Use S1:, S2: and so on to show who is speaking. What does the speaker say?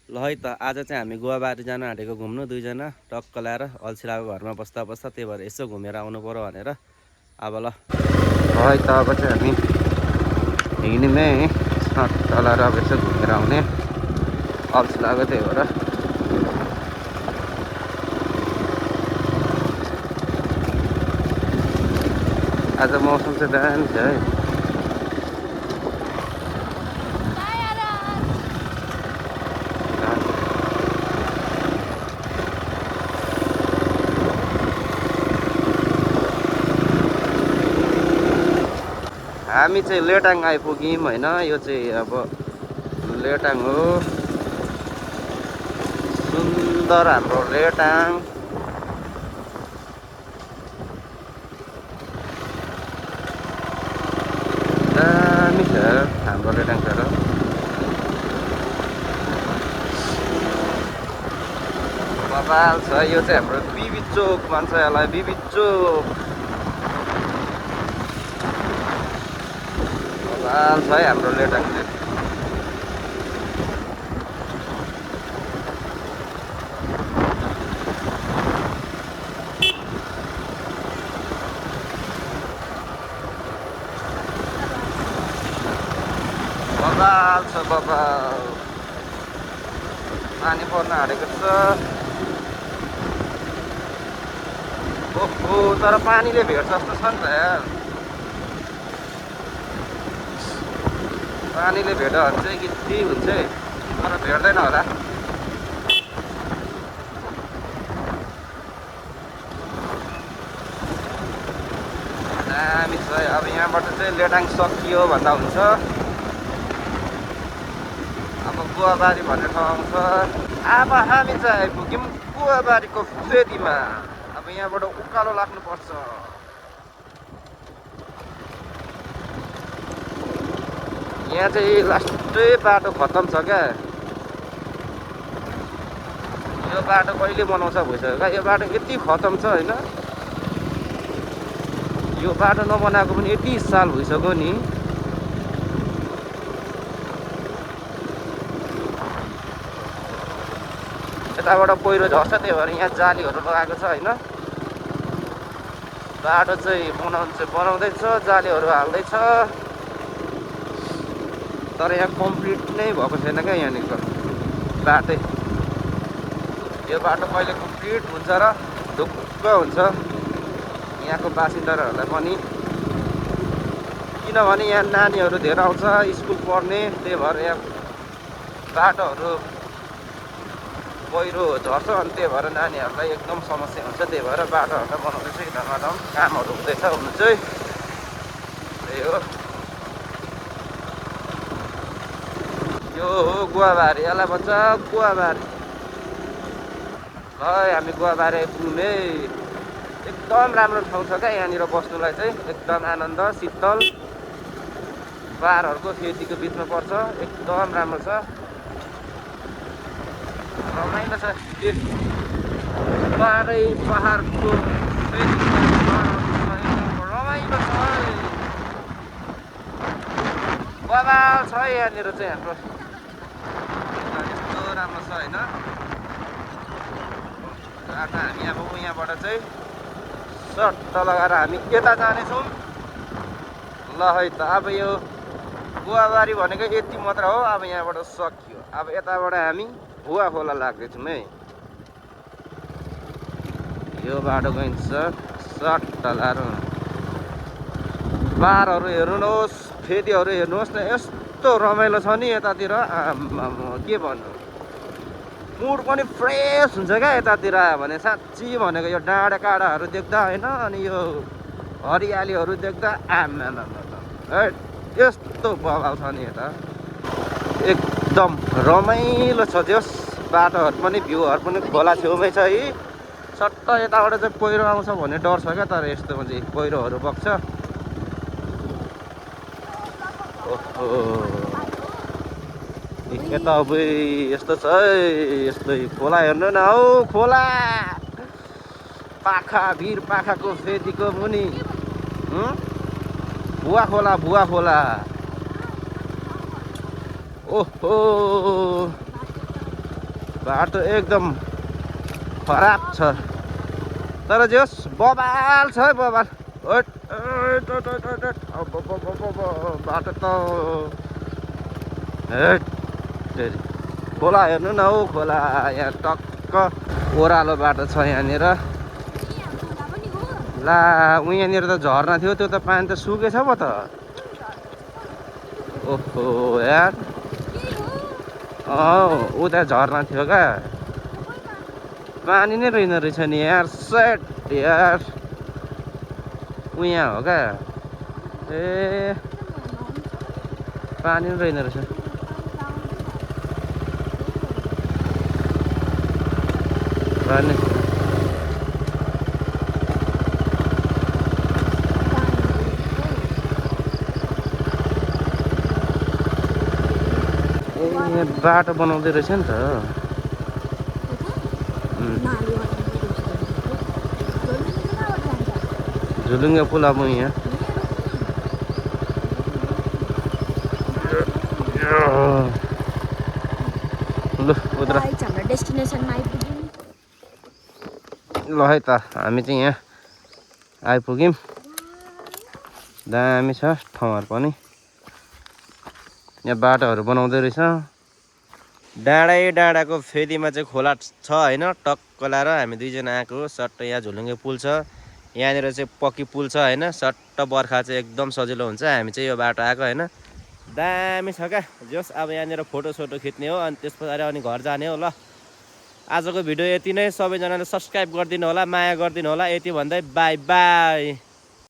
S1: ल है त आज चाहिँ हामी गोवाबारी जान आँटेको घुम्नु दुईजना टक्क ल्याएर अल्छिलाको घरमा बस्दा बस्दा त्यही भएर यसो घुमेर आउनु पर्यो भनेर अब ल है त अब चाहिँ हामी हिँड्ने टलाएर अब यसो घुमेर आउने अल्छिलाको त्यही भएर आज मौसम चाहिँ दामी छ है। हामी चाहिँ लेटाङ आइपुग्यौँ होइन। यो चाहिँ अब लेटाङ हो, सुन्दर हाम्रो लेटाङ। दामी छ हाम्रो लेटाङ तर। बबाल छ यो चाहिँ हाम्रो बिबी चोक भन्छ यसलाई, बिबी चोक। बबाल छ है हाम्रो लेटाङ चाहिँ। बबाल छ बबाल, पानी पर्न आँटेको छ। ओहो तर पानीले भेट्छ जस्तो छ नि त यार। पानीले भेट्यो भने चाहिँ गिट्टी हुन्छ है, तर भेट्दैन होला। दामी छ। अब यहाँबाट चाहिँ लेटाङ सकियो भन्दा हुन्छ। अब गुवाबारी भन्ने ठाउँ आउँछ। अब हामी चाहिँ आइपुग्यौँ गुवाबारीको फेदीमा। अब यहाँबाट उकालो लाग्नुपर्छ। यहाँ चाहिँ लास्टै बाटो खत्तम छ क्या। यो बाटो कहिले बनाउँछ भइसक्यो क्या। यो बाटो यति खत्तम छ होइन। यो बाटो नबनाएको पनि यति साल भइसक्यो नि। यताबाट पहिरो झर्छ, त्यही भएर यहाँ जालीहरू लगाएको छ होइन। बाटो चाहिँ बनाउँदैछ, जालीहरू हाल्दैछ, तर यहाँ कम्प्लिट नै भएको छैन क्या यहाँनिर बाटै। यो बाटो कहिले कम्प्लिट हुन्छ र ढुक्क हुन्छ यहाँको बासिन्दाहरूलाई पनि, किनभने यहाँ नानीहरू धेरै आउँछ स्कुल पढ्ने। त्यही भएर यहाँ बाटोहरू पहिरो झर्छ, अनि त्यही भएर नानीहरूलाई एकदम समस्या हुन्छ। त्यही भएर बाटोहरूलाई बनाउँदैछ, धमाधम कामहरू हुँदैछ हुनु चाहिँ। त्यही हो, यो हो गुवाबारी, यसलाई भन्छ गुवाबारी। ल हामी गुवाबारी आइपुग्ने। एकदम राम्रो ठाउँ छ क्या यहाँनिर बस्नुलाई चाहिँ, एकदम आनन्द शीतल। पहाडहरूको फेदीको बिचमा पर्छ, एकदम राम्रो छ, रमाइलो छ। पहाडै पहाडको रमाइलो छ, बबाल छ यहाँनिर चाहिँ हाम्रो। यस्तो राम्रो छ होइन। हामी अब यहाँबाट चाहिँ सट्ट लगाएर हामी यता जानेछौँ। ल है त अब यो गुवाबारी भनेको यति मात्र हो। अब यहाँबाट सकियो। अब यताबाट हामी भुवा खोला लाग्दैछौँ है। यो बाटो गइन्छ सट्ट लाएर। पाहाडहरू हेर्नुहोस्, फेदीहरू हेर्नुहोस् न, यस्तो रमाइलो छ नि यतातिर। के भन्नु, मुड पनि फ्रेस हुन्छ क्या यतातिर आयो भने। साँच्ची भनेको यो डाँडा काँडाहरू देख्दा होइन, अनि यो हरियालीहरू देख्दा आमा है यस्तो बगाल छ नि यता। एकदम रमाइलो छ। त्यस बाटोहरू पनि भ्यूहरू पनि खोला छेउमै छ है। सट्ट यताबाट चाहिँ पहिरो आउँछ भन्ने डर छ क्या, तर यस्तोमा चाहिँ पहिरोहरू बग्छ। ओहो यता अब यस्तो छ है, यस्तो खोला हेर्नु न हौ, खोला पाखा भिर पाखाको फेदीको मुनि भुवा खोला, भुवा खोला। ओहो बाटो एकदम खराब छ तर जे होस् बबाल छ है बबाल बाटो त खोला हेर्नु न हौ खोला यहाँ टक्क ओह्रालो बाटो छ यहाँनिर ला यहाँनिर त झर्ना थियो त्यो त पानी त सुकेछ पो त ओहो यार उता झर्ना थियो क्या पानी नै रहेन रहेछ नि यार सेट यार यहाँ हो क्या ए पानी नै रहेन रहेछ पानी बाटो बनाउँदै रहेछ नि त झुलुङ्गे पुल अब यहाँ ल उत्र ल है त हामी चाहिँ यहाँ आइपुग्यौँ दामी छ ठाउँहरू पनि यहाँ बाटोहरू बनाउँदै रहेछ डाँडाको फेदीमा चाहिँ खोला छ होइन टक्क लाएर हामी दुईजना आएको सट्ट यहाँ झुलुङ्गे पुल छ यहाँनिर चाहिँ पक्की पुल छ होइन सट्ट बर्खा चाहिँ एकदम सजिलो हुन्छ हामी चाहिँ यो बाटो आएको होइन दामी छ क्या जोस् अब यहाँनिर फोटोसोटो खिच्ने हो अनि त्यस पछाडि अनि घर जाने हो ल आजको भिडियो यति नै सबैजनाले सब्सक्राइब गरिदिनु होला माया गरिदिनु होला यति भन्दै बाई बाई